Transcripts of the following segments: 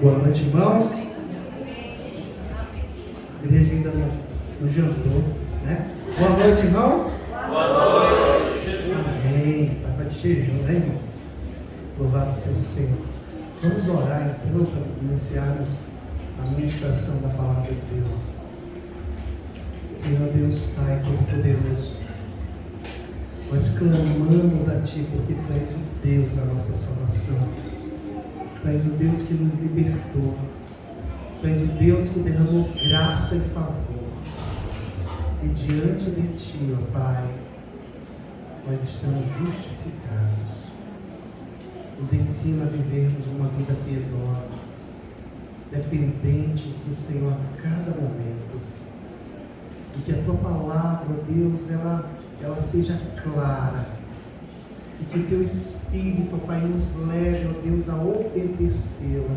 Boa noite, irmãos. A igreja ainda não jantou, né? Boa noite, irmãos. Boa noite. Amém. Está de jejum, né, irmão? Louvado seja o Senhor. Vamos orar então para iniciarmos a ministração da palavra de Deus. Senhor Deus, Pai Todo-Poderoso, nós clamamos a Ti porque Tu és o Deus da nossa salvação. Tu és o Deus que nos libertou. Tu és o Deus que derramou graça e favor. E diante de Ti, ó Pai, nós estamos justificados. Nos ensina a vivermos uma vida piedosa, dependentes do Senhor a cada momento. E que a Tua palavra, ó Deus, ela seja clara. E que o Teu Espírito, ó Pai, nos leve, ó Deus, a obedecê-la.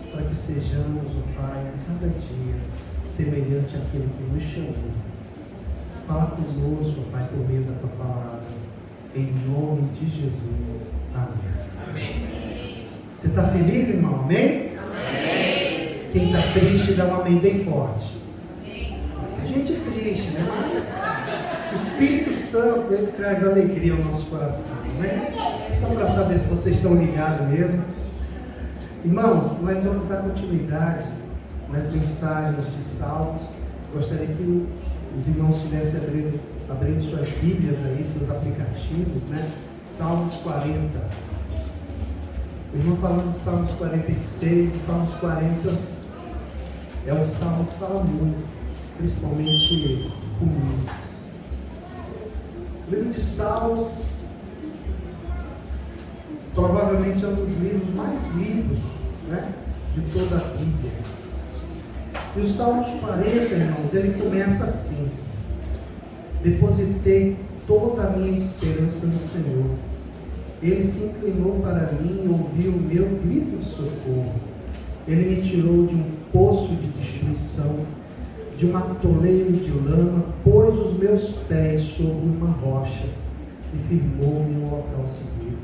Para que sejamos, ó Pai, a cada dia semelhante àquele que nos chamou. Fala conosco, ó Pai, por meio da Tua palavra. Em nome de Jesus. Amém. Amém. Você está feliz, irmão? Amém? Amém. Quem está triste, dá um amém bem forte. A gente é triste, né? Mas o Espírito Santo, ele traz alegria ao nosso coração, né? Só para saber se vocês estão ligados mesmo. Irmãos, nós vamos dar continuidade nas mensagens de Salmos. Gostaria que os irmãos estivessem abrindo suas Bíblias aí, seus aplicativos, né? Salmos 40. O irmão falando de Salmos 46, o Salmos 40 é um salmo que fala muito, principalmente comigo. O livro de Salmos provavelmente é um dos livros mais lidos, né, de toda a Bíblia. E o Salmos 40, irmãos, ele começa assim: depositei toda a minha esperança no Senhor. Ele se inclinou para mim e ouviu o meu grito de socorro. Ele me tirou de um poço de destruição, de um atoleiro de lama, pôs os meus pés sobre uma rocha e firmou-me em um local seguro.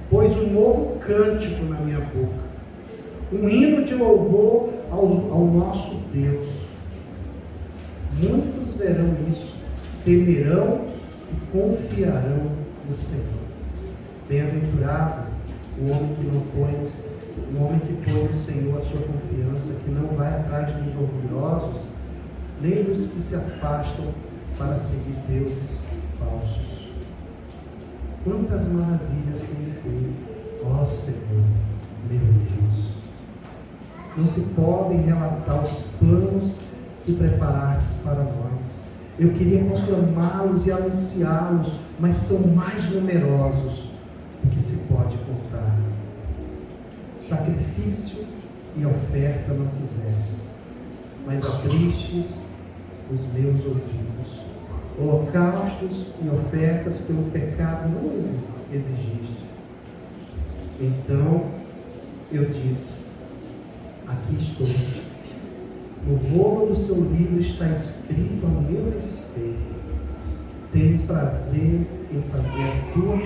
Pôs um novo cântico na minha boca, um hino de louvor ao nosso Deus. Muitos verão isso, temerão e confiarão no Senhor. Bem-aventurado o homem que põe no Senhor a sua confiança, que não vai atrás dos orgulhosos, nem dos que se afastam para seguir deuses falsos. Quantas maravilhas tem feito, ó Senhor, meu Deus! Não se podem relatar os planos que preparastes para nós. Eu queria proclamá-los e anunciá-los, mas são mais numerosos do que se pode contar. Sacrifício e oferta não quiseste, mas abristes os meus ouvidos. Holocaustos e ofertas pelo pecado não exigiste. Então eu disse: aqui estou. No rolo do seu livro está escrito a meu respeito. Tenho prazer em fazer a tua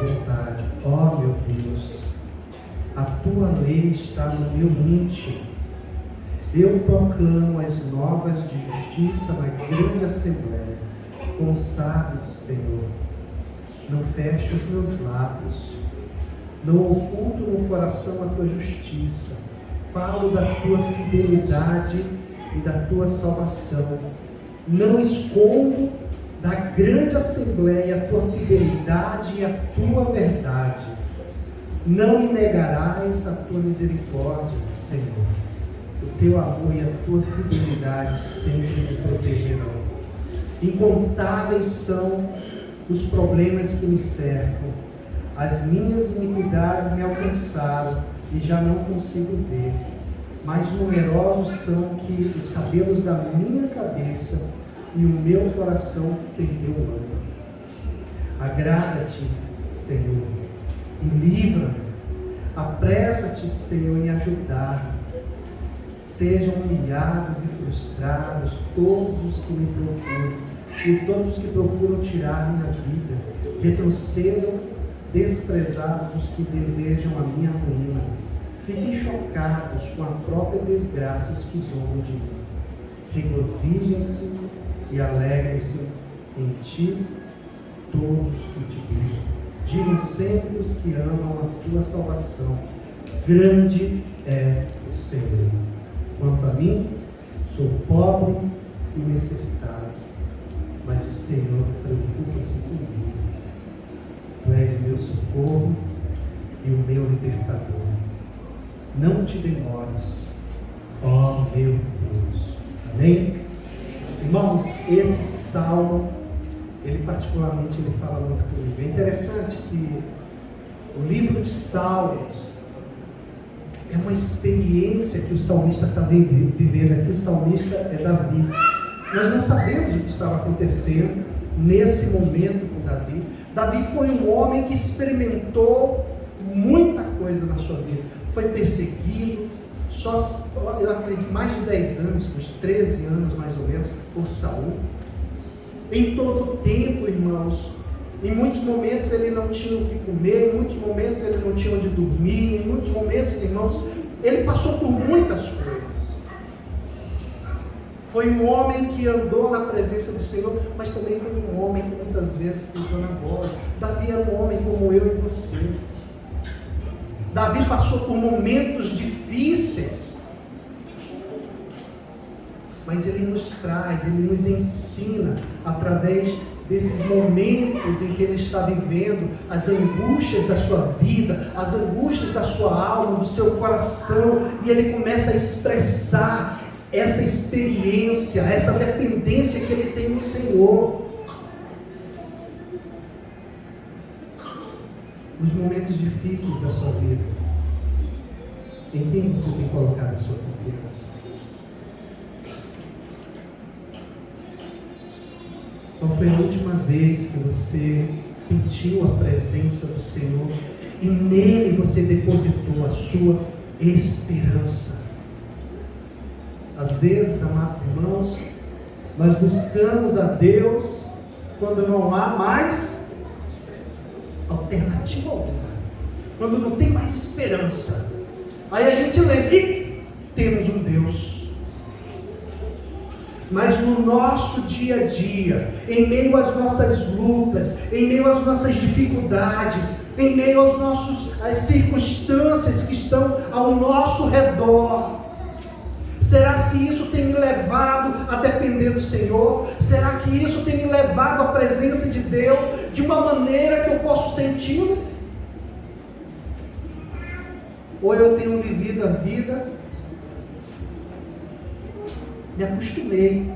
vontade, ó meu Deus. A tua lei está no meu íntimo. Eu proclamo as novas de justiça na grande assembleia. Como sabes, Senhor, não feche os meus lábios. Não oculto no coração a tua justiça. Falo da tua fidelidade e da tua salvação. Não escondo da grande assembleia a tua fidelidade e a tua verdade. Não me negarás a tua misericórdia, Senhor. O teu amor e a tua fidelidade sempre me protegerão. Incontáveis são os problemas que me cercam. As minhas iniquidades me alcançaram e já não consigo ver. Mais numerosos são que os cabelos da minha cabeça, e o meu coração perdeu o ânimo. Agrada-te, Senhor, e livra-me. Apressa-te, Senhor, em ajudar-me. Sejam humilhados e frustrados todos os que me procuram, e todos os que procuram tirar minha vida. Retrocedam desprezados os que desejam a minha ruína. Fiquem chocados com a própria desgraça os que zombam de mim. Regozijem-se e alegrem-se em ti todos que te buscam. Digam sempre os que amam a tua salvação: grande é o Senhor. Quanto a mim, sou pobre e necessitado, mas o Senhor preocupa-se comigo. Tu és o meu socorro e o meu libertador. Não te demores, ó meu Deus. Amém? Irmãos, esse salmo, ele particularmente ele fala muito comigo. É interessante que o livro de Salmos é uma experiência que o salmista está vivendo. Aqui o salmista é Davi. Nós não sabemos o que estava acontecendo nesse momento com Davi. Davi foi um homem que experimentou muita coisa na sua vida. Foi perseguido, eu acredito, mais de 10 anos, uns 13 anos mais ou menos, por Saul. Em todo o tempo, irmãos, em muitos momentos ele não tinha o que comer, em muitos momentos ele não tinha onde dormir, em muitos momentos, irmãos, ele passou por muitas coisas. Foi um homem que andou na presença do Senhor, mas também foi um homem que muitas vezes pisou na bola. Davi era um homem como eu e você. Davi passou por momentos difíceis, mas ele nos traz, ele nos ensina, através desses momentos em que ele está vivendo, as angústias da sua vida, as angústias da sua alma, do seu coração, e ele começa a expressar essa experiência, essa dependência que ele tem no Senhor. Nos momentos difíceis da sua vida, em quem você tem colocado a sua confiança? Qual foi a última vez que você sentiu a presença do Senhor e nele você depositou a sua esperança? Às vezes, amados irmãos, nós buscamos a Deus quando não há mais alternativa alguma, quando não tem mais esperança. Aí a gente lembra, e temos um Deus. Mas no nosso dia a dia, em meio às nossas lutas, em meio às nossas dificuldades, em meio às circunstâncias que estão ao nosso redor, será se isso tem me levado a depender do Senhor? Será que isso tem me levado à presença de Deus de uma maneira que eu posso senti-lo? Ou eu tenho vivido a vida, me acostumei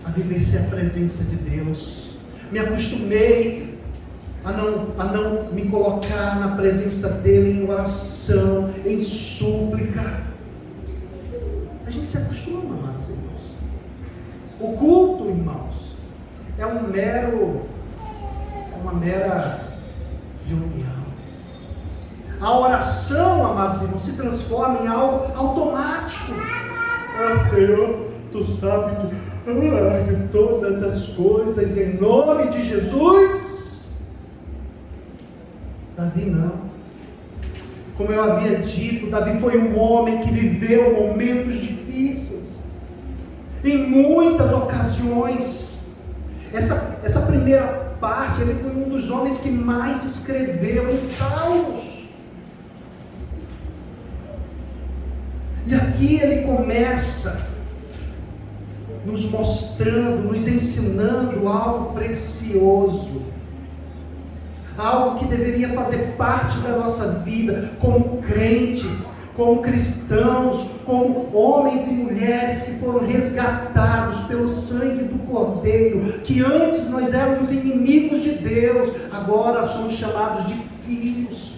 a viver sem a presença de Deus, me acostumei a não me colocar na presença dele em oração, em súplica. A gente se acostuma, amados irmãos. O culto, irmãos, é uma mera reunião. A oração, amados irmãos, se transforma em algo automático. Senhor, tu sabes de todas as coisas, em nome de Jesus. Davi não. Como eu havia dito, Davi foi um homem que viveu momentos difíceis. Em muitas ocasiões. Essa primeira parte, ele foi um dos homens que mais escreveu em Salmos. E aqui ele começa nos mostrando, nos ensinando algo precioso. Algo que deveria fazer parte da nossa vida como crentes, como cristãos, como homens e mulheres que foram resgatados pelo sangue do Cordeiro, que antes nós éramos inimigos de Deus, agora somos chamados de filhos,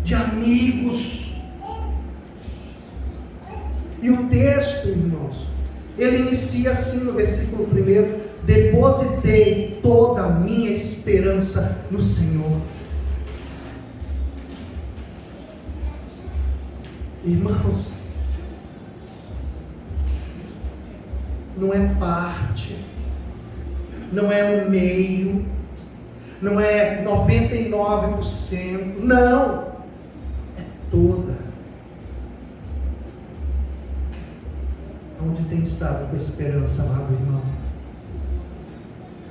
de amigos. E o texto, irmãos, ele inicia assim no versículo 1: depositei toda a minha esperança no Senhor. Irmãos, não é parte, não é um meio, não é 99%, não, é toda. Onde tem estado a tua esperança, amado irmão?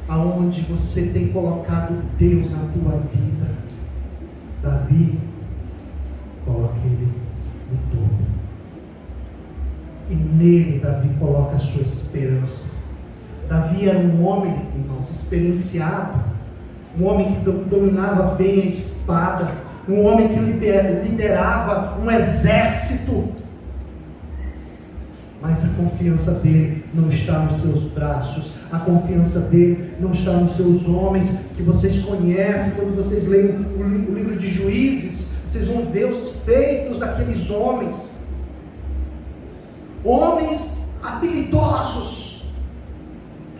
Aonde você tem colocado Deus na tua vida? Davi, coloca Ele no topo. E nele Davi coloca a sua esperança. Davi era um homem, irmãos, experienciado, um homem que dominava bem a espada, um homem que liderava um exército. Mas a confiança dele não está nos seus braços, a confiança dele não está nos seus homens, que vocês conhecem. Quando vocês leem o livro de Juízes, vocês vão ver os feitos daqueles homens, homens habilidosos,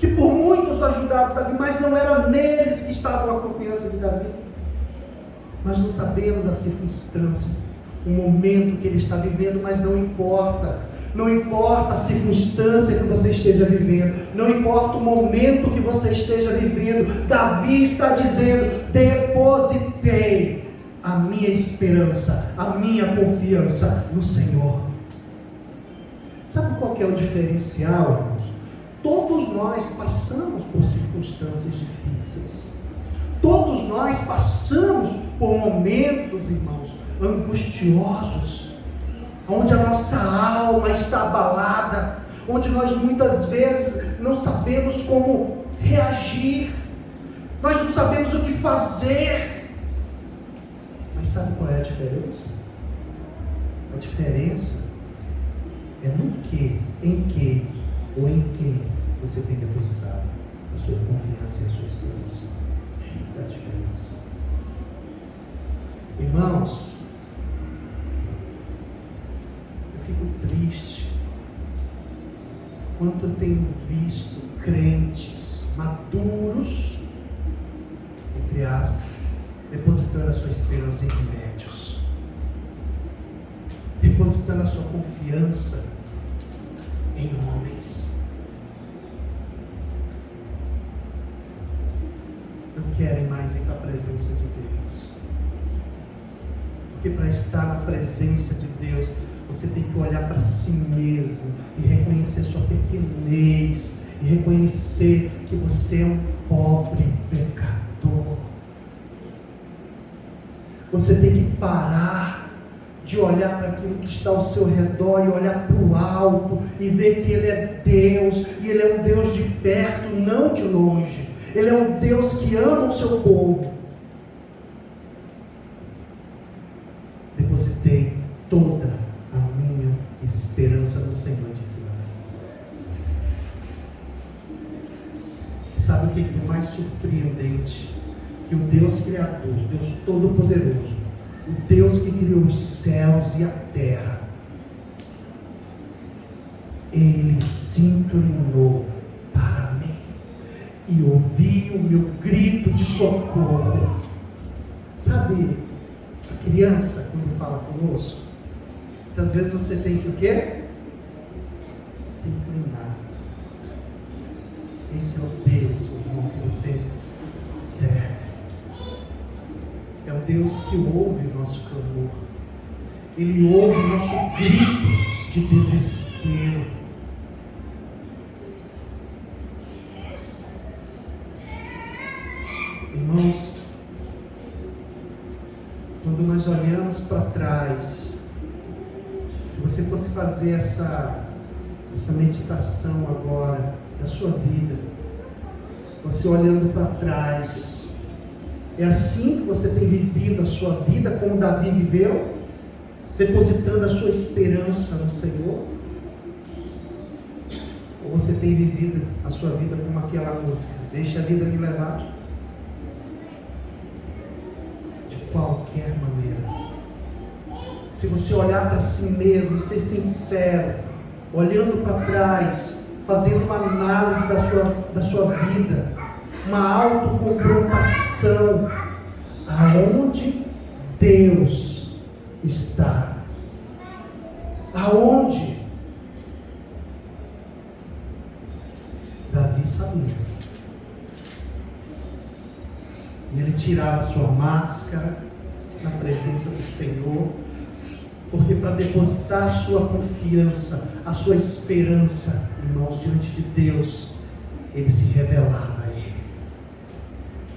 que por muitos ajudaram Davi, mas não era neles que estava a confiança de Davi. Nós não sabemos a circunstância, o momento que ele está vivendo, mas não importa. Não importa a circunstância que você esteja vivendo, não importa o momento que você esteja vivendo, Davi está dizendo: depositei a minha esperança, a minha confiança no Senhor. Sabe qual que é o diferencial, irmãos? Todos nós passamos por circunstâncias difíceis, todos nós passamos por momentos, irmãos, angustiosos, onde a nossa alma está abalada, onde nós muitas vezes não sabemos como reagir, nós não sabemos o que fazer. Mas sabe qual é a diferença? A diferença é no que, em que ou em quem você tem depositado a sua confiança e a sua esperança. É a diferença. Irmãos, fico triste quanto eu tenho visto crentes maduros, entre aspas, depositando a sua esperança em remédios, depositando a sua confiança em homens. Não querem mais ir para a presença de Deus, porque para estar na presença de Deus você tem que olhar para si mesmo e reconhecer sua pequenez, e reconhecer que você é um pobre pecador. Você tem que parar de olhar para aquilo que está ao seu redor e olhar para o alto e ver que Ele é Deus, e Ele é um Deus de perto, não de longe. Ele é um Deus que ama o seu povo. Depositei toda a minha esperança no Senhor, disse Davi. Sabe o que é mais surpreendente? Que o Deus Criador, Deus Todo-Poderoso, o Deus que criou os céus e a terra, Ele se inclinou para mim e ouviu o meu grito de socorro. Sabe, a criança, quando fala conosco, muitas vezes você tem que o quê? Se inclinar. Esse é o Deus, irmão, que você serve. É o Deus que ouve o nosso clamor. Ele ouve o nosso grito de desespero. Irmãos, quando nós olhamos para trás, se você fosse fazer essa meditação agora da sua vida, você olhando para trás, é assim que você tem vivido a sua vida como Davi viveu, depositando a sua esperança no Senhor? Ou você tem vivido a sua vida como aquela música, deixa a vida me levar? De qualquer maneira. Se você olhar para si mesmo, ser sincero, olhando para trás, fazendo uma análise da sua vida, uma autoconfrontação, aonde Deus está? Aonde? Davi sabia. E ele tirava a sua máscara na presença do Senhor, porque para depositar a sua confiança, a sua esperança, irmãos, diante de Deus, ele se revelava a ele.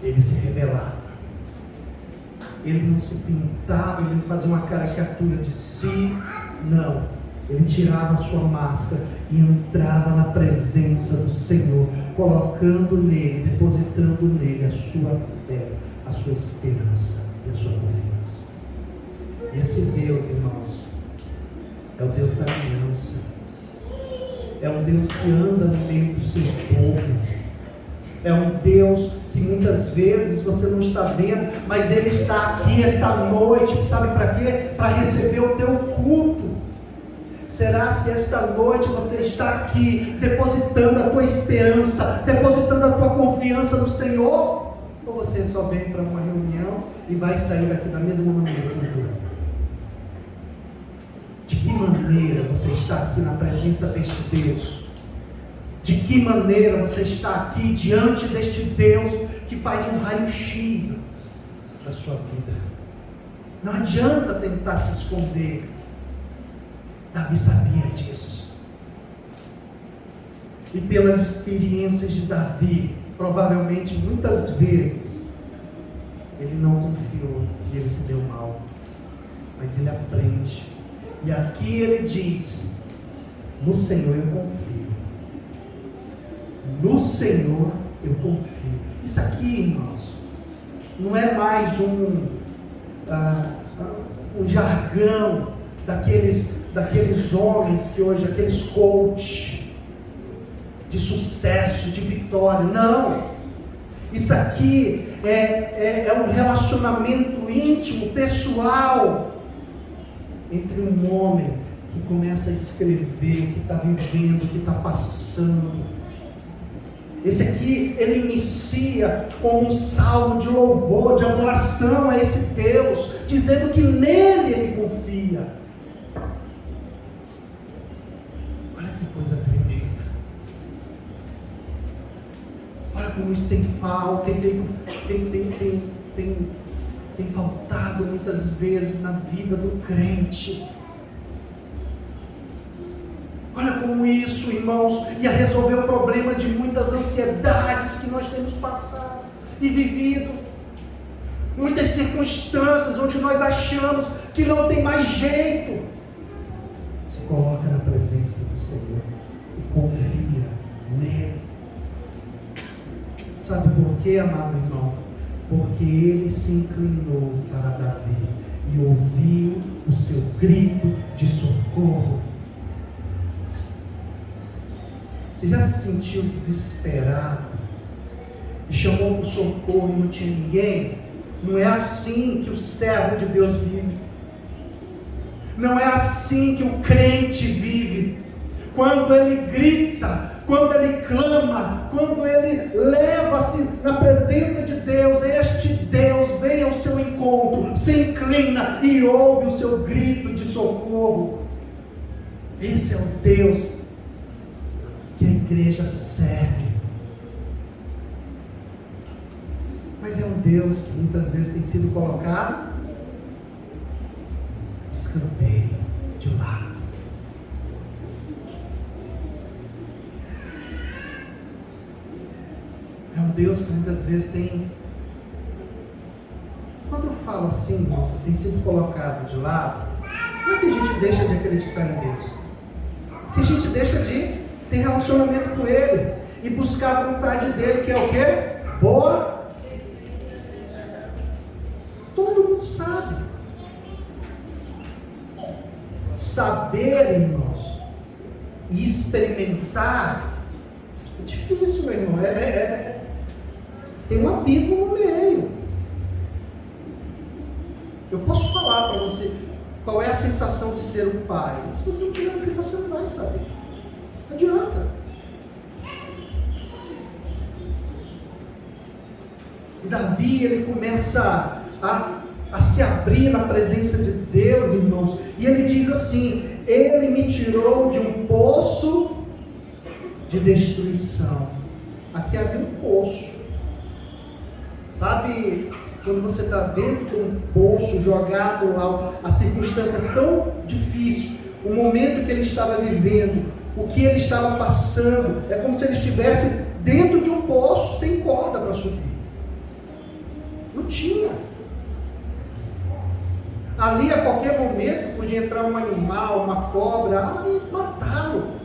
Ele se revelava. Ele não se pintava, ele não fazia uma caricatura de si, não. Ele tirava a sua máscara e entrava na presença do Senhor, colocando nele, depositando nele a sua fé, a sua esperança e a sua confiança. Esse Deus, irmãos, é o Deus da aliança. É um Deus que anda no meio do seu povo. É um Deus que muitas vezes você não está vendo, mas Ele está aqui esta noite, sabe para quê? Para receber o teu culto. Será se esta noite você está aqui depositando a tua esperança, depositando a tua confiança no Senhor? Ou você só vem para uma reunião e vai sair daqui da mesma maneira que o João? De que maneira você está aqui na presença deste Deus? De que maneira você está aqui diante deste Deus que faz um raio-x da sua vida? Não adianta tentar se esconder. Davi sabia disso. E pelas experiências de Davi, provavelmente muitas vezes, ele não confiou e ele se deu mal. Mas ele aprende. E aqui ele diz: no Senhor eu confio. No Senhor eu confio. Isso aqui, irmãos, não é mais um jargão daqueles homens que hoje, aqueles coach de sucesso, de vitória. Não. Isso aqui é um relacionamento íntimo, pessoal, entre um homem que começa a escrever, que está vivendo, que está passando. Esse aqui, ele inicia com um salmo de louvor, de adoração a esse Deus, dizendo que nele ele confia. Olha que coisa tremenda. Olha como isso tem falta, tem faltado muitas vezes na vida do crente. Olha como isso, irmãos, ia resolver o problema de muitas ansiedades que nós temos passado e vivido. Muitas circunstâncias onde nós achamos que não tem mais jeito. Se coloca na presença do Senhor e confia nele. Sabe por quê, amado irmão? Porque ele se inclinou para Davi e ouviu o seu grito de socorro. Você já se sentiu desesperado e chamou por socorro e não tinha ninguém? Não é assim que o servo de Deus vive. Não é assim que o crente vive. Quando ele grita, quando ele clama, quando ele leva-se na presença de Deus, este Deus vem ao seu encontro, se inclina e ouve o seu grito de socorro. Esse é o Deus que a igreja serve. Mas é um Deus que muitas vezes tem sido colocado de escanteio, de lado. É um Deus que muitas vezes tem... Quando eu falo assim, irmãos, que tem sido colocado de lado, não é que a gente deixa de acreditar em Deus, é que a gente deixa de ter relacionamento com Ele e buscar a vontade dEle, que é o quê? Boa. Todo mundo sabe. Saber, irmãos, e experimentar é difícil, meu irmão. Tem um abismo no meio. Eu posso falar para você qual é a sensação de ser um pai. Se você não tiver um filho, você não vai saber. Não adianta. E Davi, ele começa a se abrir na presença de Deus, irmãos. E ele diz assim: ele me tirou de um poço de destruição. Aqui havia um poço. Sabe quando você está dentro de um poço, jogado lá, a circunstância tão difícil, o momento que ele estava vivendo, o que ele estava passando, é como se ele estivesse dentro de um poço sem corda para subir. Não tinha. Ali a qualquer momento podia entrar um animal, uma cobra, e matá-lo.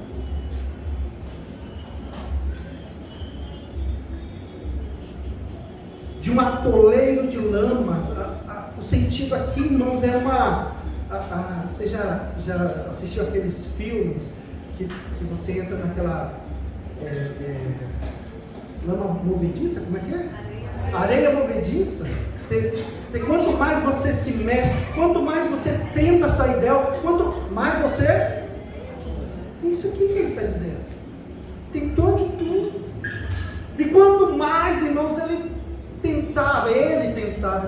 De um atoleiro de lama. O sentido aqui, irmãos, é uma... você já assistiu aqueles filmes que você entra naquela lama movediça? Como é que é? Areia movediça. Quanto mais você se mexe, quanto mais você tenta sair dela, quanto mais você... Isso aqui que ele está dizendo. Tentou de tudo. E quanto mais, irmãos, ele tentava,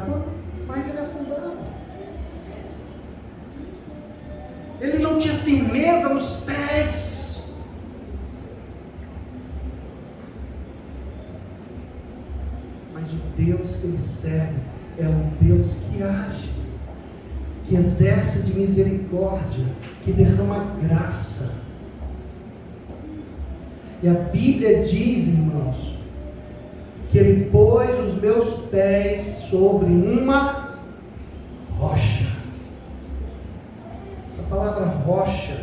quanto mais ele afundava. Ele não tinha firmeza nos pés. Mas o Deus que ele serve é um Deus que age, que exerce de misericórdia, que derrama graça. E a Bíblia diz, irmãos, que ele pôs os meus pés sobre uma rocha. Essa palavra rocha,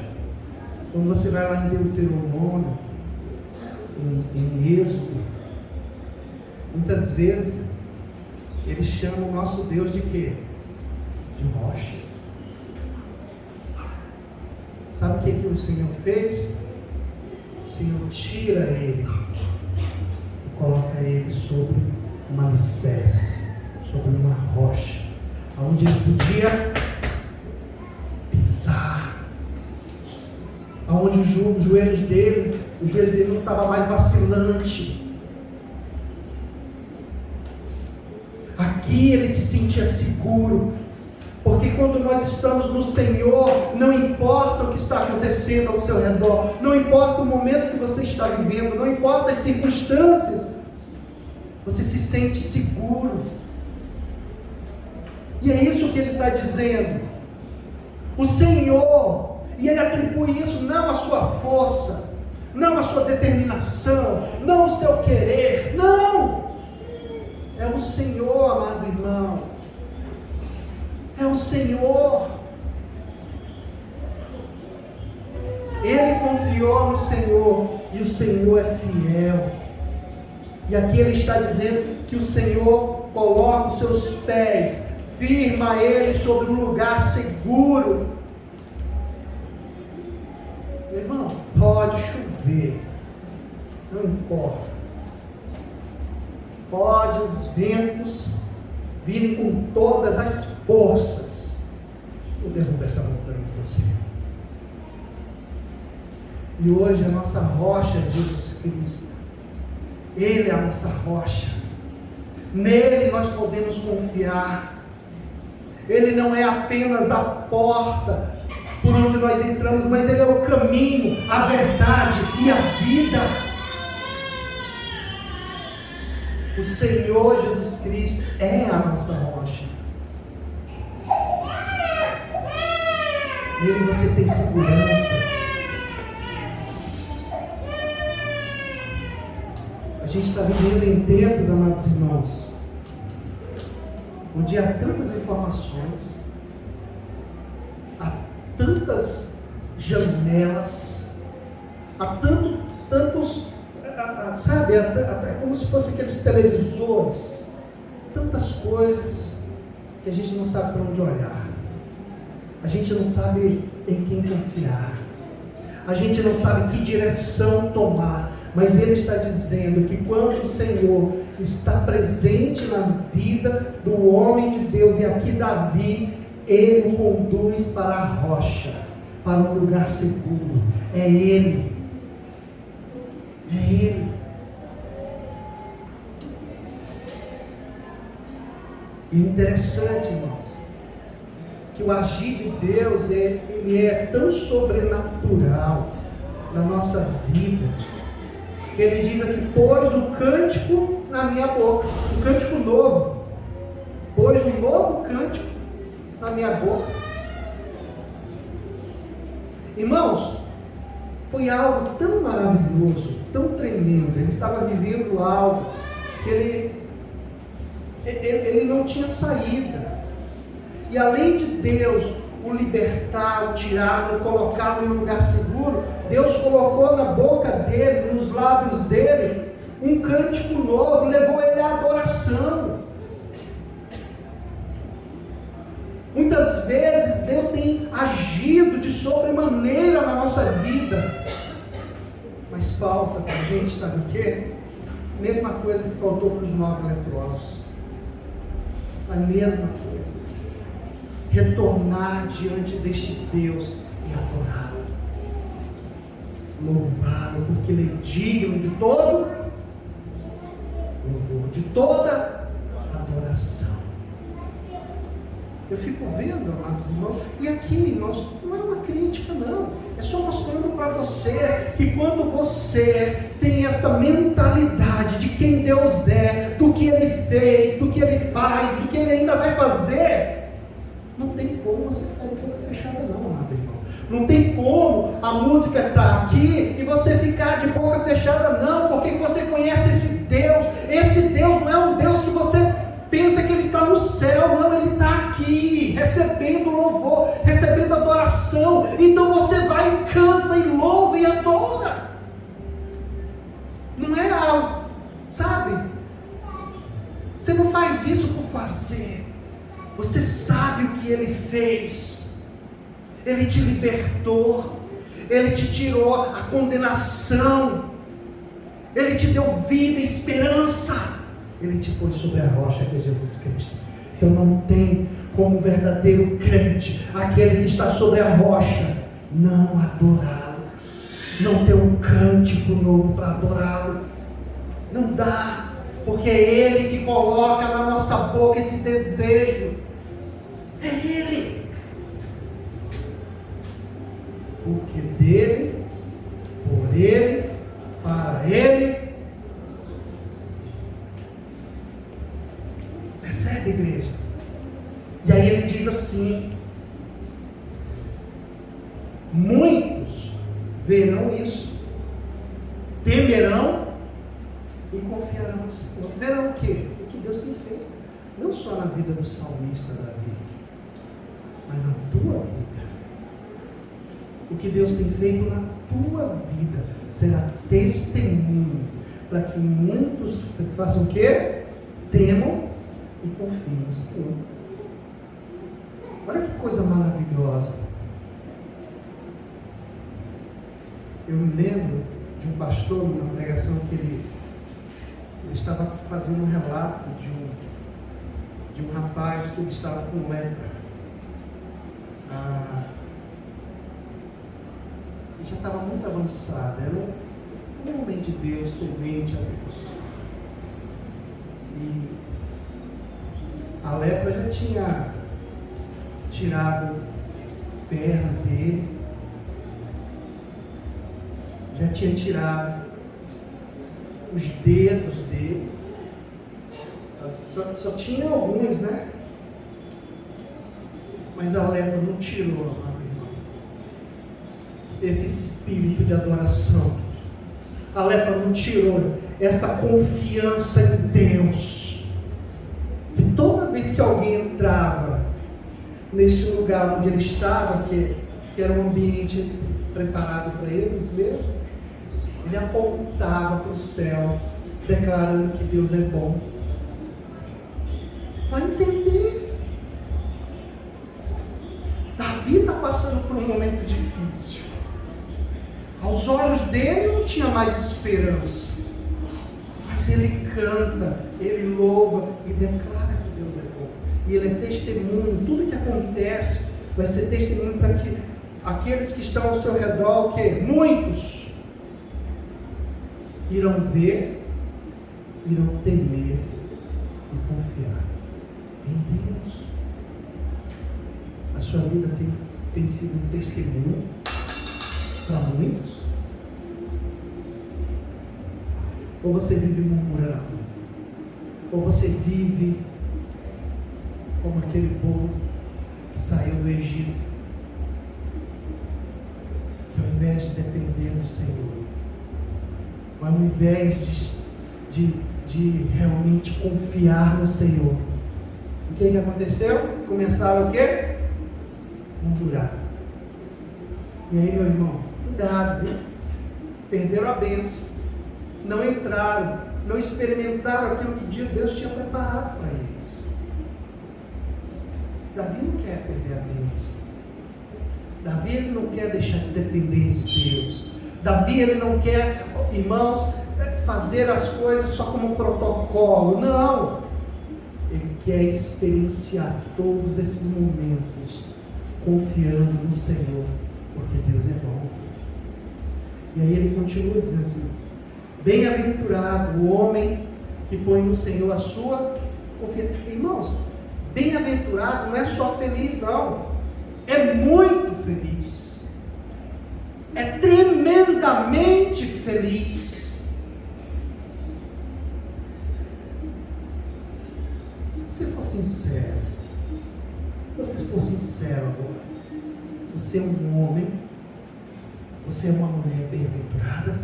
quando você vai lá em Deuteronômio, em Êxodo, muitas vezes ele chama o nosso Deus de quê? De rocha. Sabe o que o Senhor fez? O Senhor tira ele e coloca ele sobre uma alicerce, sobre uma rocha, onde ele podia pisar, aonde os joelhos dele não estava mais vacilante. Aqui ele se sentia seguro, porque quando nós estamos no Senhor, não importa o que está acontecendo ao seu redor, não importa o momento que você está vivendo, não importa as circunstâncias, você se sente seguro. E é isso que ele está dizendo. O Senhor, e ele atribui isso não à sua força, não à sua determinação, não ao seu querer, não! É o Senhor, amado irmão. É o Senhor. Ele confiou no Senhor e o Senhor é fiel. E aqui ele está dizendo que o Senhor coloca os seus pés, firma ele sobre um lugar seguro. Meu irmão, pode chover, não importa. Pode os ventos virem com todas as forças. Eu derrubo essa montanha para você. E hoje a nossa rocha é Jesus Cristo. Ele é a nossa rocha. Nele nós podemos confiar. Ele não é apenas a porta por onde nós entramos, mas Ele é o caminho, a verdade e a vida. O Senhor Jesus Cristo é a nossa rocha. Nele você tem segurança. A gente está vivendo em tempos, amados irmãos, onde há tantas informações, há tantas janelas, há tantos, sabe, até como se fossem aqueles televisores, tantas coisas que a gente não sabe para onde olhar, a gente não sabe em quem confiar, a gente não sabe que direção tomar, mas Ele está dizendo que quando o Senhor está presente na vida do homem de Deus, e aqui Davi, Ele o conduz para a rocha, para um lugar seguro. É Ele. É Ele. E interessante, irmãos, que o agir de Deus, ele é tão sobrenatural na nossa vida, que Ele diz aqui: pôs o cântico na minha boca, um cântico novo. pôs um novo cântico na minha boca. Irmãos, foi algo tão maravilhoso, tão tremendo. Ele estava vivendo algo que ele não tinha saída. E além de Deus o libertar, o tirar, o colocar em um lugar seguro, Deus colocou na boca dele, nos lábios dele, um cântico novo, levou ele à adoração. Muitas vezes Deus tem agido de sobremaneira na nossa vida, mas falta para a gente, sabe o quê? Mesma coisa que faltou para os 9 leprosos. A mesma coisa. Retornar diante deste Deus e adorá-lo, louvá-lo, porque Ele é digno de todo louvor, de toda adoração. Eu fico vendo, amados irmãos, e aqui, irmãos, não é uma crítica, não. É só mostrando para você que quando você tem essa mentalidade de quem Deus é, do que Ele fez, do que Ele faz, do que Ele ainda vai fazer, não tem como você ficar de boca fechada, não, amado irmão. Não tem como a música estar aqui e você ficar de boca fechada, não, porque você conhece esse Deus. Esse Deus não é um Deus que você pensa que Ele está no céu, não, Ele está aqui, recebendo louvor, recebendo adoração. Então você vai e canta, e louva e adora. Não é algo, sabe? Você não faz isso por fazer. Você sabe o que Ele fez. Ele te libertou. Ele te tirou a condenação. Ele te deu vida e esperança. Ele te pôs sobre a rocha que é Jesus Cristo. Então não tem como verdadeiro crente, aquele que está sobre a rocha, não adorá-lo. Não ter um cântico novo para adorá-lo. Não dá. Porque é Ele que coloca na nossa boca esse desejo. É Ele. Porque dele, por Ele, para Ele. Percebe, igreja? E aí ele diz assim: muitos verão isso, temerão e confiarão no Senhor. Verão o quê? O que Deus tem feito. Não só na vida do salmista Davi, mas na tua vida. O que Deus tem feito na tua vida será testemunho para que muitos façam o quê? Temam e confiem no Senhor. Olha que coisa maravilhosa. Eu me lembro de um pastor, numa pregação que ele estava fazendo um relato de um rapaz que ele estava com lepra. Ele já estava muito avançado, era um homem de Deus, temente a Deus. E a lepra já tinha tirado a perna dele, já tinha tirado os dedos dele, só tinha alguns, né? Mas a lepra não tirou, amado irmão, esse espírito de adoração. A lepra não tirou essa confiança em Deus. E toda vez que alguém entrava neste lugar onde ele estava, que era um ambiente preparado para eles mesmo, ele apontava para o céu, declarando que Deus é bom. Para entender. Davi está passando por um momento difícil. Aos olhos dele não tinha mais esperança. Mas ele canta, ele louva e declara que Deus é bom. E ele é testemunho. Tudo que acontece vai ser testemunho para que aqueles que estão ao seu redor, o quê? Muitos irão ver, irão temer e confiar em Deus. A sua vida tem sido um testemunho para muitos? Ou você vive murmurando? Ou você vive como aquele povo que saiu do Egito, que ao invés de depender do Senhor, ao invés de realmente confiar no Senhor, o que aconteceu? Começaram o quê? Murmurar. E aí, meu irmão, cuidado, viu? Perderam a bênção, não entraram, não experimentaram aquilo que Deus tinha preparado para eles. Davi não quer perder a bênção. Davi ele não quer deixar de depender de Deus. Davi ele não quer, irmãos, fazer as coisas só como um protocolo. Não. Ele quer experienciar todos esses momentos confiando no Senhor, porque Deus é bom. E aí ele continua dizendo assim: bem-aventurado o homem que põe no Senhor a sua confiança. Irmãos, bem-aventurado não é só feliz, não. É muito feliz. É tremendamente feliz. Se você for sincero, agora, você é um homem, você é uma mulher bem-aventurada?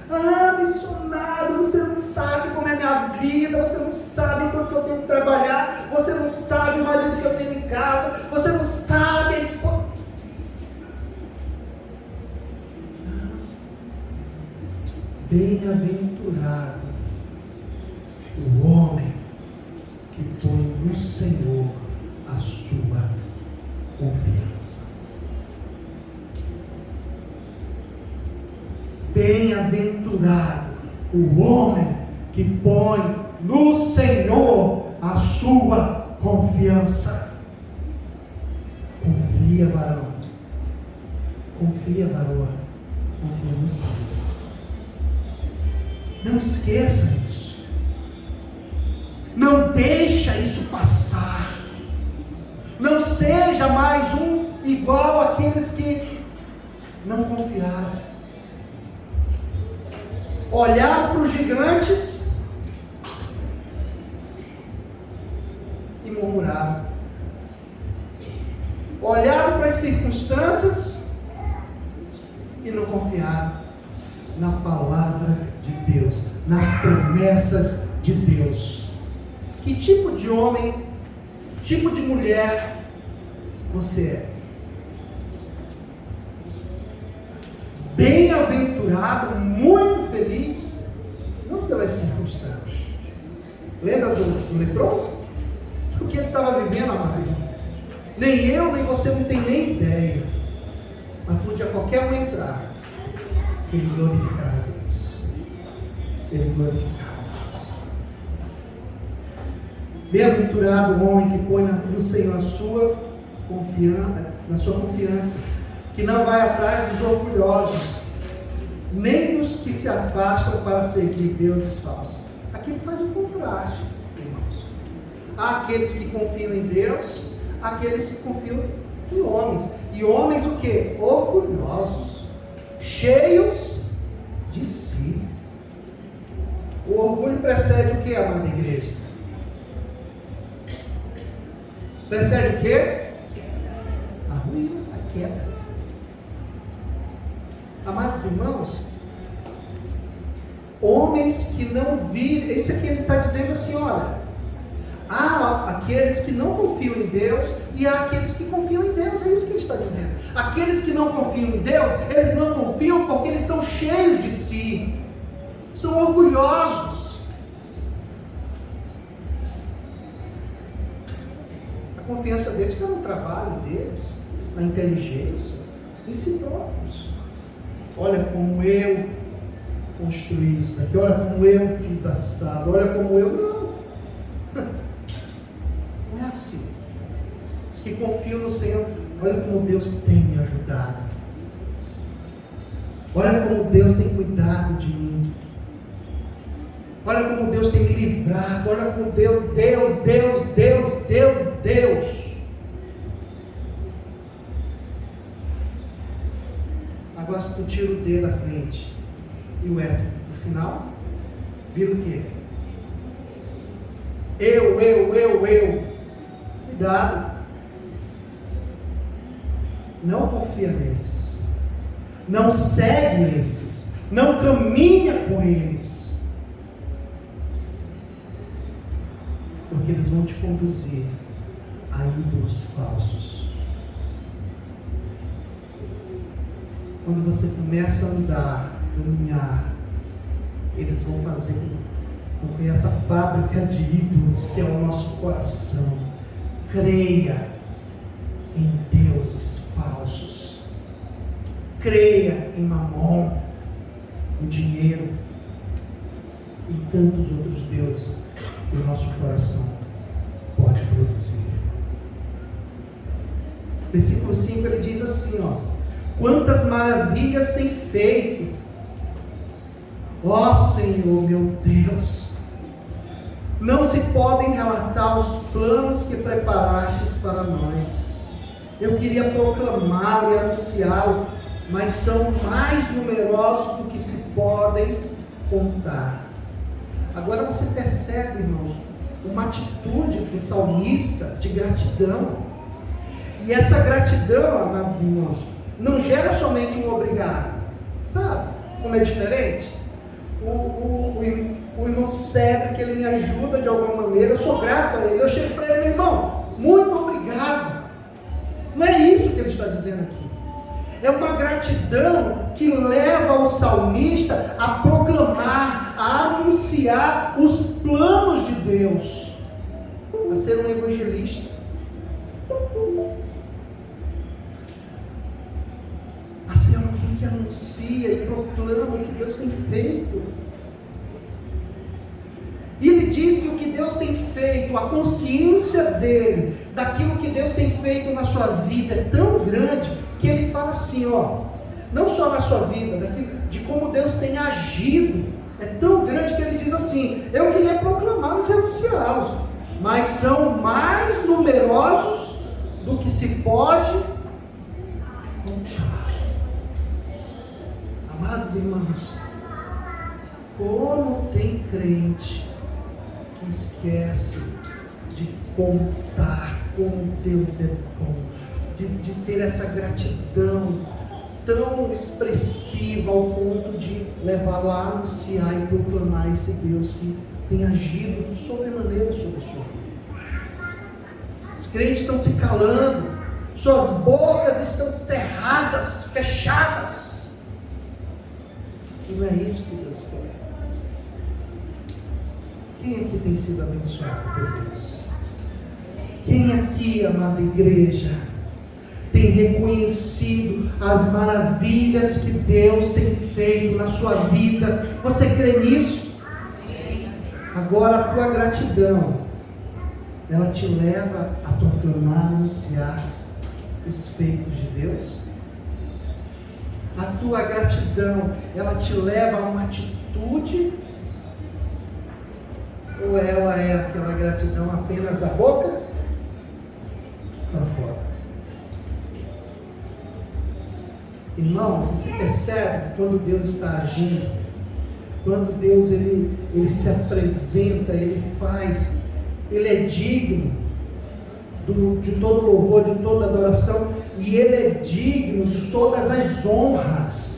Ah, missionário, você não sabe como é a minha vida, você não sabe quanto que eu tenho que trabalhar, você não sabe o marido que eu tenho em casa, você não sabe a esposa. Bem-aventurado o homem que põe no Senhor a sua confiança. Bem-aventurado o homem que põe no Senhor a sua confiança. Confia, varão. Confia, varoa. Confia no Senhor. Não esqueça isso. Não deixa isso passar. Não seja mais um igual àqueles que não confiaram. Olharam para os gigantes e murmuraram. Olharam para as circunstâncias e não confiaram na palavra de Deus, nas promessas de Deus. Que tipo de homem, tipo de mulher você é? Bem-aventurado, muito feliz, não pelas circunstâncias. Lembra do leproso? O que ele estava vivendo, amado? Nem eu, nem você não tem nem ideia. Mas podia qualquer um entrar, ele glorificava a Deus. Ele glorificava a Deus. Bem-aventurado o homem que põe no Senhor a sua confiança, que não vai atrás dos orgulhosos, nem dos que se afastam para seguir deuses falsos. Aqui ele faz um contraste, irmãos. Há aqueles que confiam em Deus, aqueles que confiam em homens. E homens o quê? Orgulhosos, cheios de si. O orgulho precede o quê, amada igreja? Precede o quê? A ruína, a queda. Amados irmãos, homens que não viram, esse aqui ele está dizendo assim, olha, há aqueles que não confiam em Deus e há aqueles que confiam em Deus, é isso que ele está dizendo. Aqueles que não confiam em Deus, eles não confiam porque eles são cheios de si, são orgulhosos. A confiança deles está no trabalho deles, na inteligência, em si próprios. Olha como eu construí isso daqui, olha como eu fiz assado, olha como eu... Não. Não é assim. Os que confiam no Senhor, olha como Deus tem me ajudado. Olha como Deus tem cuidado de mim. Olha como Deus tem me livrado. Olha como Deus. Agora se tu tira o D da frente e o S no final, vira o quê? Eu. Cuidado. Não confia nesses. Não segue esses. Não caminha com eles. Porque eles vão te conduzir a ídolos falsos. Quando você começa a andar, caminhar, eles vão fazer com que essa fábrica de ídolos que é o nosso coração creia em deuses falsos, creia em Mamon, o dinheiro e tantos outros deuses que o nosso coração pode produzir. Versículo 5 ele diz assim, quantas maravilhas tem feito, ó Senhor meu Deus, não se podem relatar os planos que preparastes para nós. Eu queria proclamá-lo e anunciá-lo, mas são mais numerosos do que se podem contar. Agora você percebe, irmãos, uma atitude do salmista de gratidão. E essa gratidão, amados irmãos, não gera somente um obrigado. Sabe como é diferente? O irmão Cedric, que ele me ajuda de alguma maneira, eu sou grato a ele. Eu chego para ele, meu irmão, muito obrigado. Não é isso que ele está dizendo aqui. É uma gratidão que leva o salmista a proclamar, a anunciar os planos de Deus, a ser um evangelista, a ser alguém que anuncia e proclama o que Deus tem feito. E ele diz que o que Deus tem feito, a consciência dele, daquilo que Deus tem feito na sua vida é tão grande, que ele fala assim, não só na sua vida, de como Deus tem agido, é tão grande que ele diz assim, eu queria proclamá-los e anunciá-los, mas são mais numerosos do que se pode contar. Amados irmãos, como tem crente que esquece de contar como Deus é bom, de ter essa gratidão tão expressiva ao ponto de levá-lo a anunciar e proclamar esse Deus que tem agido sobremaneira sobre a sua vida. Os crentes estão se calando, suas bocas estão cerradas, fechadas, e não é isso que Deus quer. Quem aqui tem sido abençoado por Deus? Quem aqui, amada igreja, tem reconhecido as maravilhas que Deus tem feito na sua vida? Você crê nisso? Agora a tua gratidão, ela te leva a proclamar, anunciar os feitos de Deus? A tua gratidão, ela te leva a uma atitude? Ou ela é aquela gratidão apenas da boca para fora? Irmão, você percebe quando Deus está agindo, quando Deus ele se apresenta, ele faz, ele é digno de todo louvor, de toda adoração, e ele é digno de todas as honras.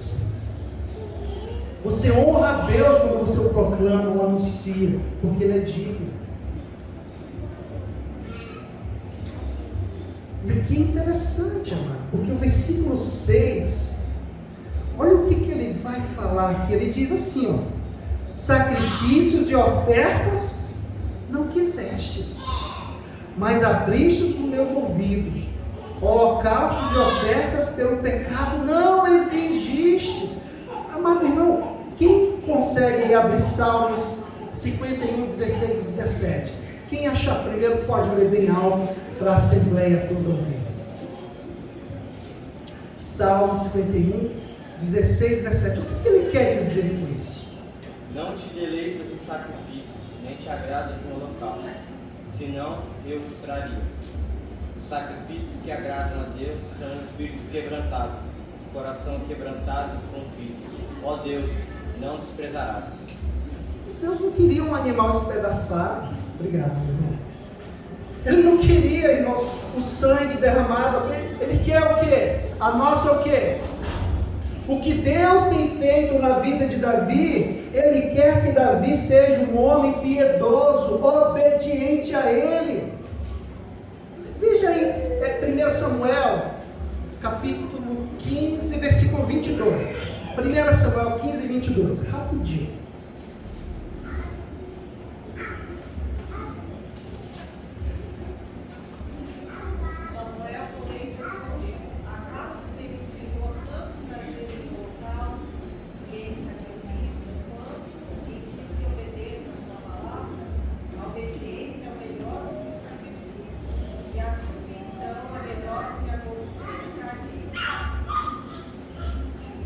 Você honra a Deus quando você o proclama ou anuncia, porque ele é digno. E aqui é interessante, amado, porque o versículo 6, olha o que ele vai falar aqui. Ele diz assim, sacrifícios e ofertas não quisestes, mas abristes os meus ouvidos. Holocaustos e ofertas pelo pecado não exigistes. Amado irmão, quem consegue abrir Salmos 51, 16 e 17? Quem achar primeiro pode ler bem alto para a assembleia toda ouvir. Salmos 51, 16 e 17. O que ele quer dizer com isso? Não te deleitas em sacrifícios, nem te agradas em holocausto, senão eu os traria. Os sacrifícios que agradam a Deus são o espírito quebrantado, o coração quebrantado e contrito. Ó Deus, não desprezarás. Os Deus não queriam um animal espedaçado. Obrigado, meu irmão. Ele não queria, irmãos, o sangue derramado. Ele quer o quê? A nossa o quê? O que Deus tem feito na vida de Davi, Ele quer que Davi seja um homem piedoso, obediente a Ele. Veja aí, 1 Samuel, capítulo 15, versículo 22. 1 Samuel 15, 22. Rapidinho.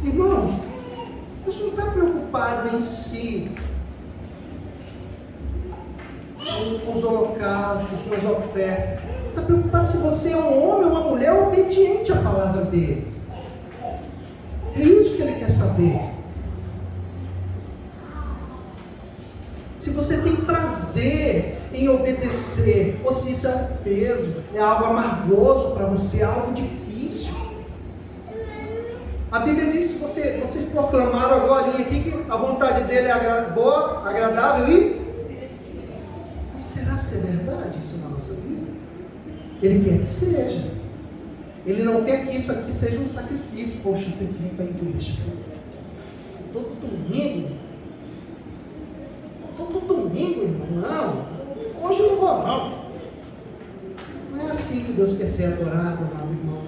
Irmão, Deus não está preocupado em si, com os holocaustos, com as ofertas. Está preocupado se você é um homem ou uma mulher obediente à palavra dele. É isso que ele quer saber. Se você tem prazer em obedecer, ou se isso é um peso, é algo amargoso para você, algo difícil. A Bíblia diz que vocês proclamaram agora aqui que a vontade dele é boa, agradável e... Mas será que é verdade isso na nossa vida? Ele quer que seja. Ele não quer que isso aqui seja um sacrifício. Poxa, eu tenho que vir para a igreja. Todo domingo, irmão. Não. Hoje eu não vou, não. Não é assim que Deus quer ser adorado, amado irmão.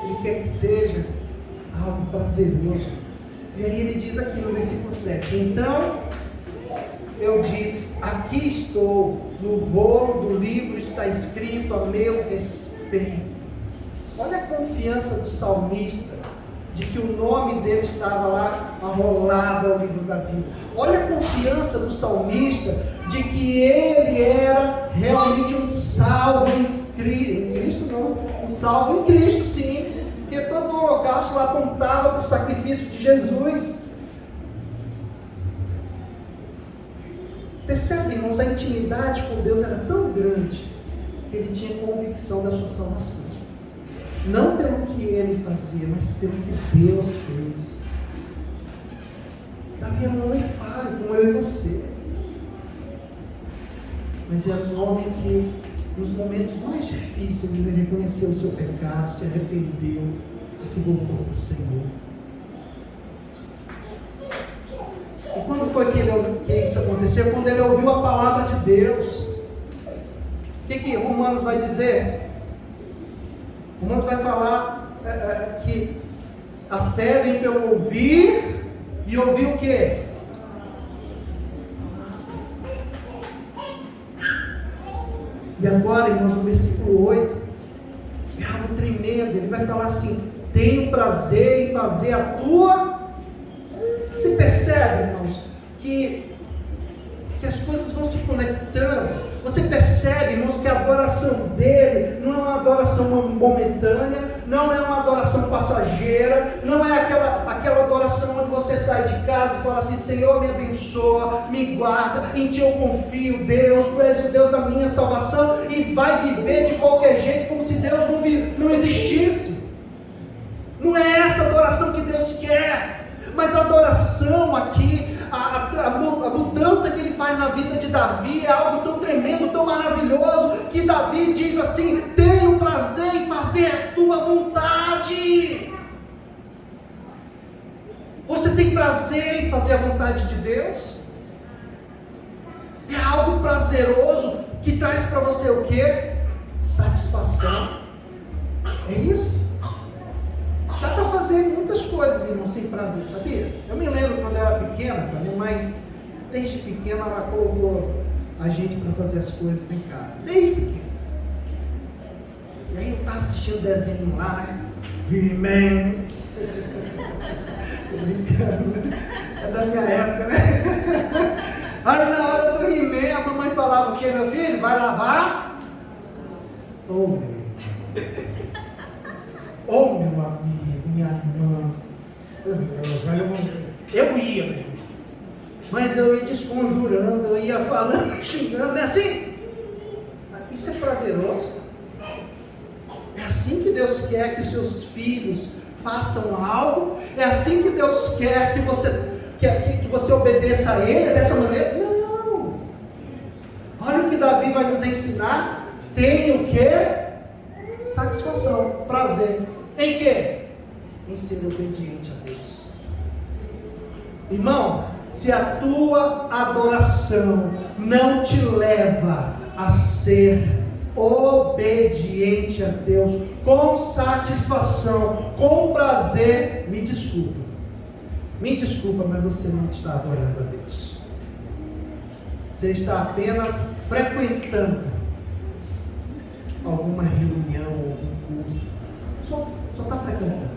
Ele quer que seja algo prazeroso. E aí ele diz aqui no versículo 7: Então eu disse, aqui estou, no rolo do livro está escrito a meu respeito. Olha a confiança do salmista, de que o nome dele estava lá arrolado ao livro da vida. Olha a confiança do salmista, de que ele era realmente um salvo em Cristo, não, um salvo em Cristo, sim, porque todo o holocausto lá apontava para o sacrifício de Jesus. Percebe, irmãos, a intimidade com Deus era tão grande que ele tinha convicção da sua salvação, não pelo que ele fazia, mas pelo que Deus fez. Davi era um homem falho, como eu e você, mas era um homem que nos momentos mais difíceis ele reconheceu o seu pecado, se arrependeu e se voltou para o Senhor. E quando foi que isso aconteceu? Quando ele ouviu a palavra de Deus. O que Romanos vai dizer? Romanos vai falar que a fé vem pelo ouvir, e ouvir o quê? E agora, irmãos, no versículo 8, é algo tremendo. Ele vai falar assim: tenho prazer em fazer a tua. Você percebe, irmãos, que as coisas vão se conectando. Você percebe, irmãos, que a adoração dele não é uma adoração momentânea, não é uma adoração passageira, não é aquela adoração onde você sai de casa e fala assim: Senhor, me abençoa, me guarda, em ti eu confio, Deus, tu és o Deus da minha salvação, e vai viver de qualquer jeito, como se Deus não existisse. Não é essa adoração que Deus quer. Mas a adoração aqui, a mudança que ele faz na vida de Davi é algo tão tremendo, tão maravilhoso, que Davi diz assim: tenho prazer em fazer a tua vontade. Você tem prazer em fazer a vontade de Deus? É algo prazeroso que traz para você o quê? Satisfação. É isso? Dá para fazer muitas coisas, irmão, sem prazer, sabia? Eu me lembro quando eu era pequena, a minha mãe, desde pequena, ela colocou a gente para fazer as coisas em casa, desde pequena. E aí eu estava assistindo o desenho lá, né? He-Man. Tô brincando, é da minha época, né? Aí na hora do He-Man, a mamãe falava o quê, meu filho? Vai lavar? Ouve. Oh, meu amigo, minha irmã, eu ia, meu irmão. Mas eu ia desconjurando, eu ia falando, xingando, é assim? Isso é prazeroso? É assim que Deus quer que seus filhos façam algo? É assim que Deus quer que você obedeça a Ele dessa maneira? Não! Olha o que Davi vai nos ensinar. Tem o que? Satisfação, prazer. Em quê? Em ser obediente a Deus. Irmão, se a tua adoração não te leva a ser obediente a Deus, com satisfação, com prazer, me desculpa, mas você não está adorando a Deus. Você está apenas frequentando alguma reunião, algum culto, só está frequentando,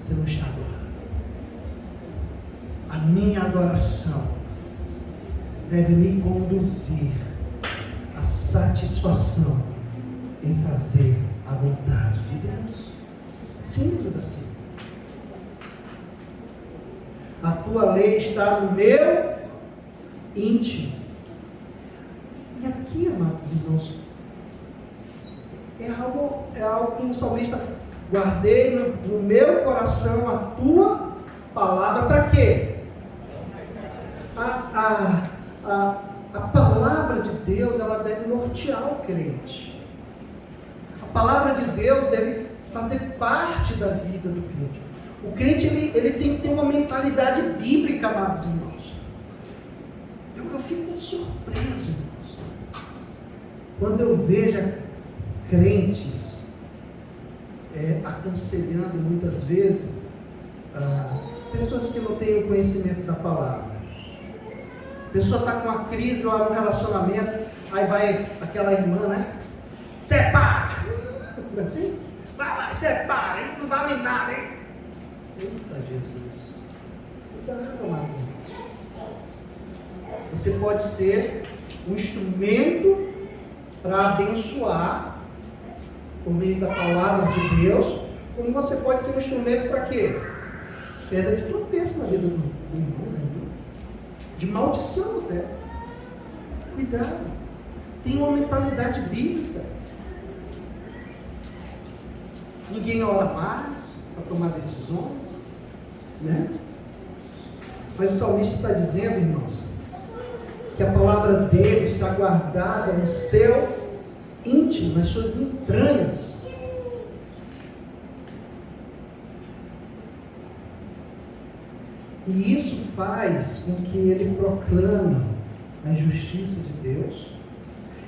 você não está adorando. A minha adoração deve me conduzir à satisfação em fazer a vontade de Deus. Simples assim. A tua lei está no meu íntimo. E aqui, amados irmãos, é algo como o salmista: guardei no meu coração a tua palavra. Para quê? A palavra de Deus, ela deve nortear o crente. A palavra de Deus deve fazer parte da vida do crente. O crente, ele tem que ter uma mentalidade bíblica, amados irmãos. Eu fico surpreso, irmãos, quando eu vejo crentes aconselhando muitas vezes pessoas que não têm o conhecimento da palavra. A pessoa está com uma crise lá no relacionamento, aí vai aquela irmã, né? Separa! Assim? Vai lá, separa, hein? Não vale nada, hein? Eita Jesus! Cuidado, amados irmãos. Você pode ser um instrumento para abençoar por meio da palavra de Deus, como você pode ser um instrumento para quê? Pedra de tropeço na vida do irmão, né? De maldição até. Cuidado. Tem uma mentalidade bíblica. Ninguém ora mais para tomar decisões, né? Mas o salmista está dizendo, irmãos, que a palavra dele está guardada no seu íntimo, nas suas entranhas. E isso faz com que ele proclame a justiça de Deus.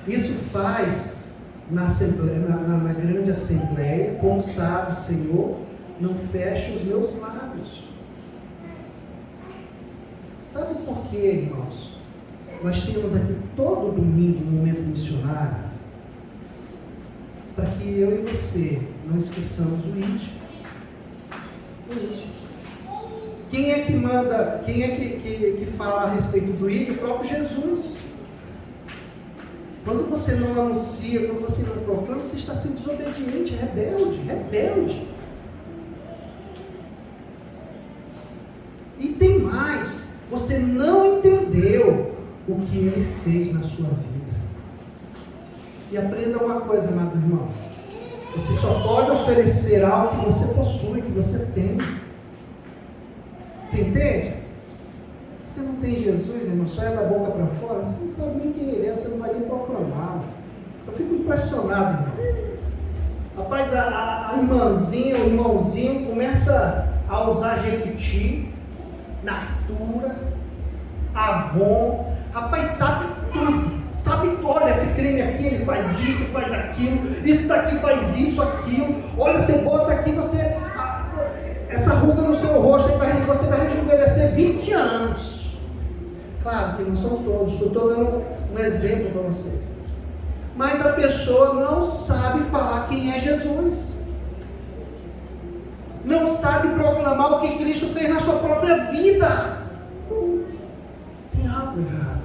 Isso faz na grande assembleia, como sabe o Senhor, não feche os meus lábios. Sabe por quê, irmãos? Nós temos aqui todo domingo um momento missionário, para que eu e você não esqueçamos o íntimo. O íntimo. Quem é que manda, quem é que fala a respeito do ídolo? O próprio Jesus. Quando você não anuncia, quando você não proclama, você está sendo desobediente, rebelde. E tem mais, você não entendeu o que ele fez na sua vida. E aprenda uma coisa, amado irmão. Você só pode oferecer algo que você possui, que você tem. Você entende? Se você não tem Jesus, irmão, só é da boca para fora, você não sabe nem quem ele é, você não vai nem proclamar. Eu fico impressionado, irmão. Rapaz, a irmãzinha, o irmãozinho começa a usar Jequiti, Natura, Avon. Rapaz, sabe tudo. Sabe tudo. Olha, esse creme aqui, ele faz isso, faz aquilo. Isso daqui faz isso, aquilo. Olha, você bota aqui, essa ruga no seu rosto, você vai rejuvenescer 20 anos. Claro que não são todos, estou dando um exemplo para vocês. Mas a pessoa não sabe falar quem é Jesus. Não sabe proclamar o que Cristo fez na sua própria vida. Tem algo errado.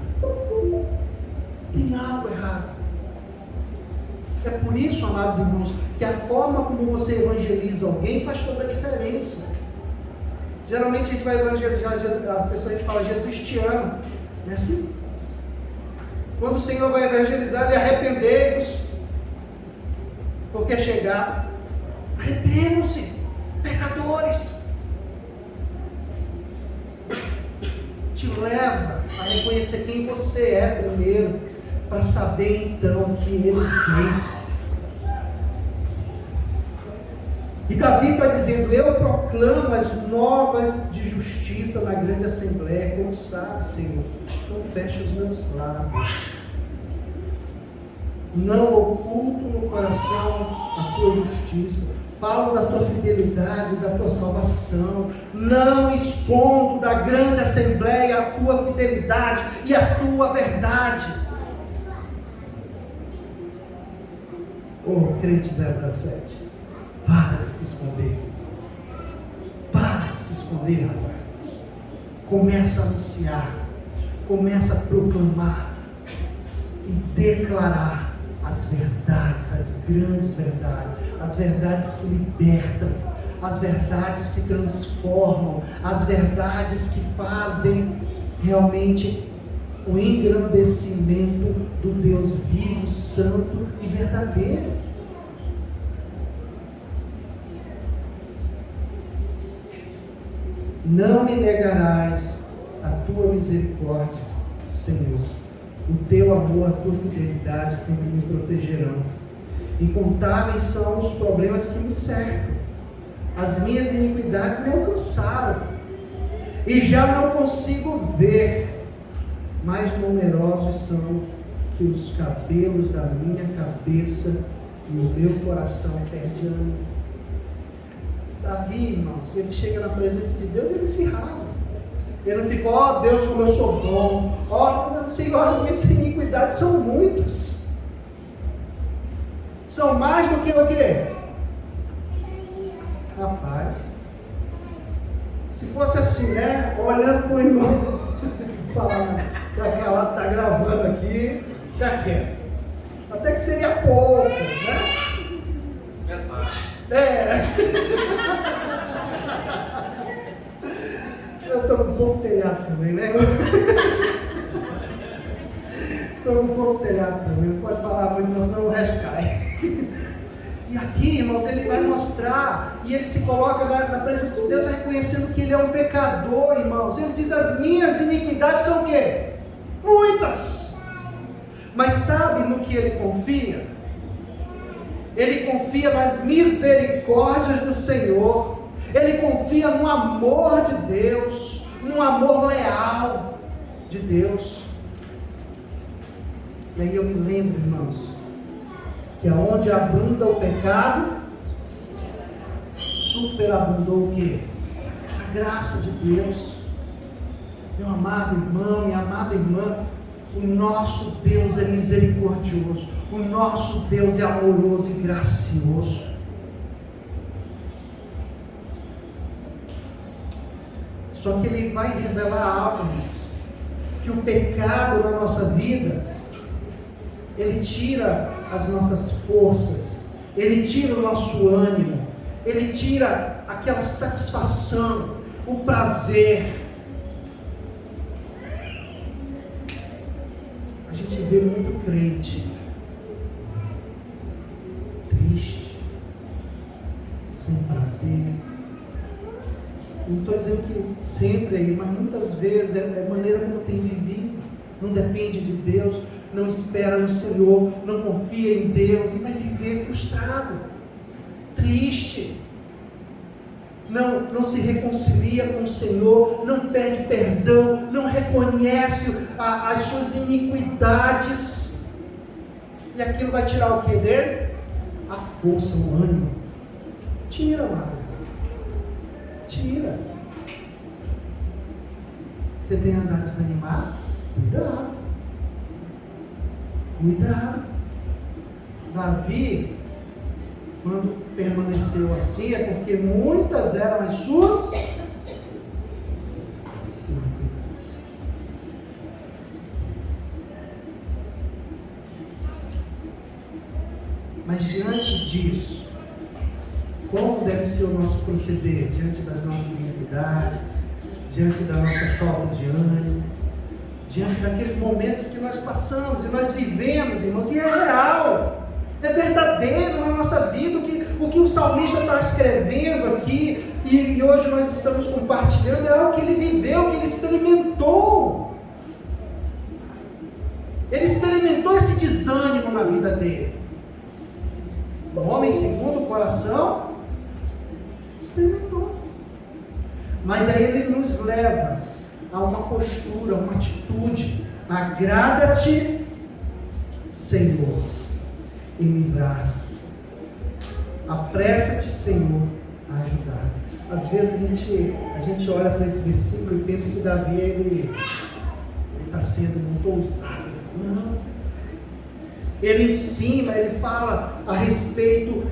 Tem algo errado. É por isso, amados irmãos, que a forma como você evangeliza alguém faz toda a diferença. Geralmente a gente vai evangelizar as pessoas, a gente fala, Jesus te ama. Não é assim? Quando o Senhor vai evangelizar, ele arrependei-vos, porque é chegado. Arrependam-se, pecadores. Te leva a reconhecer quem você é primeiro, para saber então o que ele fez. E Davi está dizendo, eu proclamo as novas de justiça na grande assembleia, como sabe, Senhor, não feche os meus lábios. Não oculto no coração a tua justiça. Falo da tua fidelidade, da tua salvação. Não escondo da grande assembleia a tua fidelidade e a tua verdade. Oh, crente 007, para de se esconder. Para de se esconder, rapaz. Começa a anunciar. Começa a proclamar e declarar as verdades, as grandes verdades, as verdades que libertam, as verdades que transformam, as verdades que fazem realmente o engrandecimento do Deus vivo, santo e verdadeiro. Não me negarás a tua misericórdia, Senhor. O teu amor, a tua fidelidade sempre me protegerão. Incontáveis são os problemas que me cercam. As minhas iniquidades me alcançaram. E já não consigo ver. Mais numerosos são que os cabelos da minha cabeça e o meu coração perde ânimo. Davi, irmãos, ele chega na presença de Deus, ele se rasga. Ele não fica, ó Deus, como eu sou bom. Ó Senhor, as minhas iniquidades são muitas. São mais do que o quê? Rapaz, se fosse assim, né? Olhando para o irmão, falando, já que ela está gravando aqui, já quer. Até que seria pouco, né? É. Eu estou com um pouco telhado também, né? Estou com um pouco telhado também, não pode falar muito, senão o resto cai. E aqui, irmãos, ele vai mostrar, e ele se coloca na presença de Deus, reconhecendo que ele é um pecador, irmãos. Ele diz, as minhas iniquidades são o quê? Muitas. Mas sabe no que ele confia? Ele confia nas misericórdias do Senhor. Ele confia no amor de Deus, no amor leal de Deus. E aí eu me lembro, irmãos, que aonde abunda o pecado, superabundou o quê? A graça de Deus. Meu amado irmão, minha amada irmã, o nosso Deus é misericordioso, o nosso Deus é amoroso e gracioso. Só que ele vai revelar algo, que o pecado na nossa vida, ele tira as nossas forças, ele tira o nosso ânimo, ele tira aquela satisfação, o prazer. A gente vê muito crente triste, sem prazer. Não estou dizendo que sempre aí, mas muitas vezes é a maneira como tem vivido. Não depende de Deus, não espera no Senhor, não confia em Deus e vai viver frustrado, triste. Não se reconcilia com o Senhor, não pede perdão, não reconhece as suas iniquidades. E aquilo vai tirar o que dele? A força, o ânimo. Tira, amado. Tira. Você tem andado desanimado? Cuidado. Cuidado. Davi, quando permaneceu assim, é porque muitas eram as suas iniquidades. Mas diante disso, Como deve ser o nosso proceder diante das nossas iniquidades, diante da nossa falta de ânimo, diante daqueles momentos que nós passamos e nós vivemos, irmãos, e é real, é verdadeiro na nossa vida o que o salmista está escrevendo aqui, e hoje nós estamos compartilhando, é algo que ele viveu, que ele experimentou. Ele experimentou esse desânimo na vida dele. O homem segundo o coração experimentou. Mas aí ele nos leva a uma postura, uma atitude. Agrada-te, Senhor, em livrar. Apressa-te, Senhor, a ajudar. Às vezes a gente olha para esse versículo e pensa que Davi ele está sendo muito ousado. Não. Ele ensina, ele fala a respeito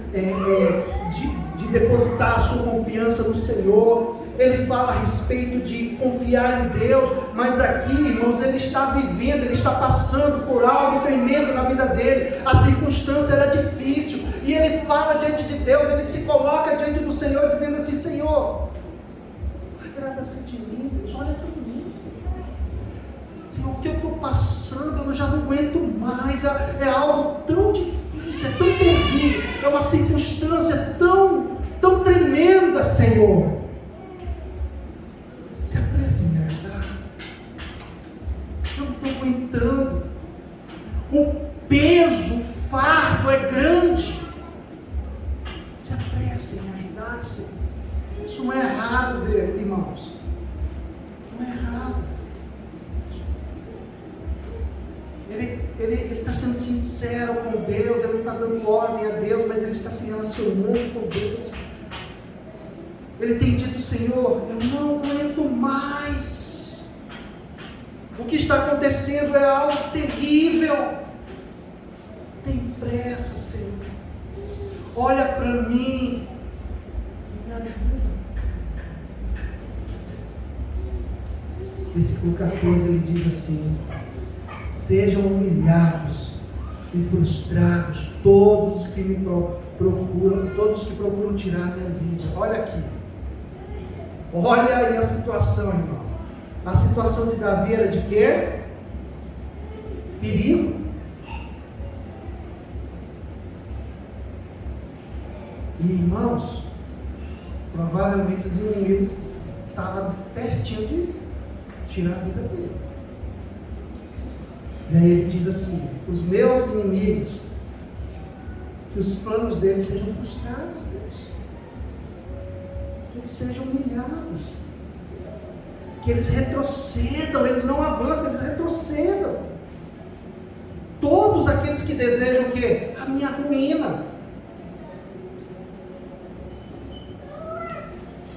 de depositar a sua confiança no Senhor. Ele fala a respeito de confiar em Deus, mas aqui, irmãos, ele está vivendo, ele está passando por algo tremendo na vida dele. A circunstância era difícil, e ele fala diante de Deus, ele se coloca diante do Senhor, dizendo assim: Senhor, agrada-se de mim, Deus, olha para mim, Senhor, o que eu estou passando, eu já não aguento mais, é algo tão difícil, é tão terrível, é uma circunstância tão tremenda, Senhor. Se apresse em me ajudar. Eu não estou aguentando. O peso, o fardo é grande. Se apresse em me ajudar, Senhor. Isso não é errado, irmãos. Não é errado. Ele está sendo sincero com Deus, ele não está dando ordem a Deus, mas ele está se relacionando com Deus. Ele tem dito: Senhor, eu não aguento mais. O que está acontecendo é algo terrível. Tem pressa, Senhor. Olha para mim. Me ajuda. Versículo 14, ele diz assim: sejam humilhados e frustrados todos que me procuram, todos que procuram tirar minha vida. Olha aqui. Olha aí a situação, irmão. A situação de Davi era de quê? Perigo. E, irmãos, provavelmente os inimigos estavam pertinho de tirar a vida dele. E aí ele diz assim: os meus inimigos, que os planos deles sejam frustrados, Deus. Que eles sejam humilhados, que eles retrocedam, eles não avançam, eles retrocedam. Todos aqueles que desejam o quê? A minha ruína.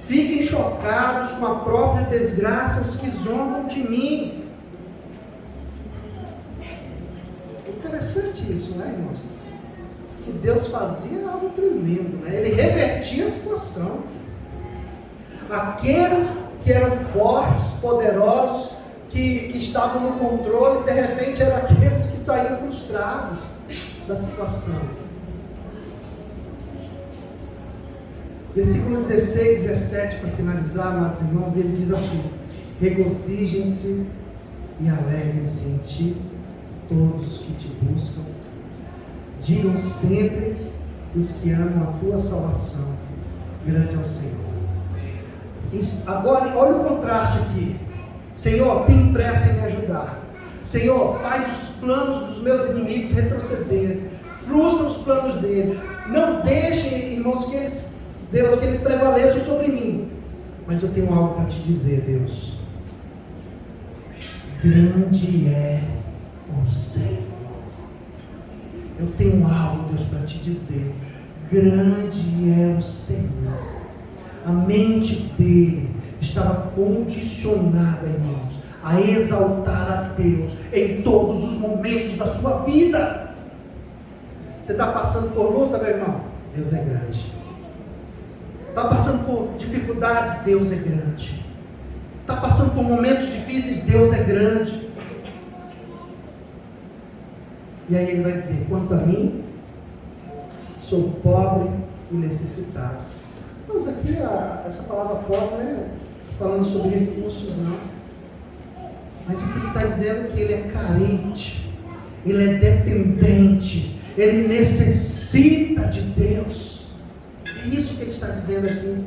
Fiquem chocados com a própria desgraça os que zombam de mim. É interessante isso, né, irmãos? Que Deus fazia algo tremendo, né? Ele revertia a situação. Aqueles que eram fortes, poderosos, que estavam no controle, de repente eram aqueles que saíram frustrados da situação. Versículo 16 e 17, para finalizar, amados irmãos, ele diz assim: regozijem-se e alegrem-se em ti todos que te buscam. Digam sempre os que amam a tua salvação, grande é o Senhor. Agora, olha o contraste aqui. Senhor, tem pressa em me ajudar. Senhor, faz os planos dos meus inimigos retrocederem. Frustra os planos dele. Não deixe, irmãos, que ele prevaleça sobre mim. Mas eu tenho algo para te dizer, Deus. Grande é o Senhor. Eu tenho algo, Deus, para te dizer. Grande é o Senhor. A mente dele estava condicionada, irmãos, a exaltar a Deus em todos os momentos da sua vida. Você está passando por luta, meu irmão? Deus é grande. Está passando por dificuldades? Deus é grande. Está passando por momentos difíceis? Deus é grande. E aí ele vai dizer: quanto a mim, sou pobre e necessitado. Mas aqui essa palavra pobre não é falando sobre recursos, não. Mas o que ele está dizendo é que ele é carente, ele é dependente, ele necessita de Deus. É isso que ele está dizendo aqui.